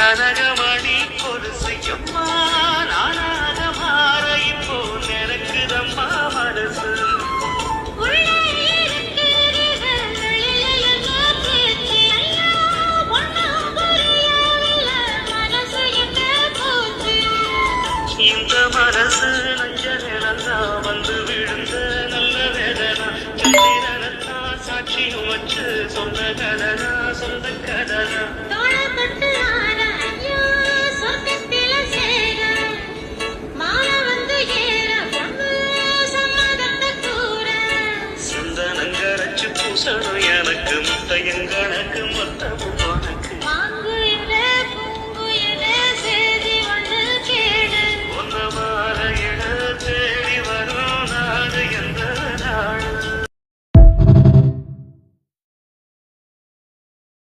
கனகமணி ஒரு செய்யம்மா நானாக மாற இப்போ நினைக்குதம்மா மனசு. இந்த மனசு நஞ்ச நிலந்தா வந்து விழுந்த நல்ல வேதனா சந்திரனத்தான் சாட்சியும் வச்சு சொந்த கதனா சொந்த கதனா.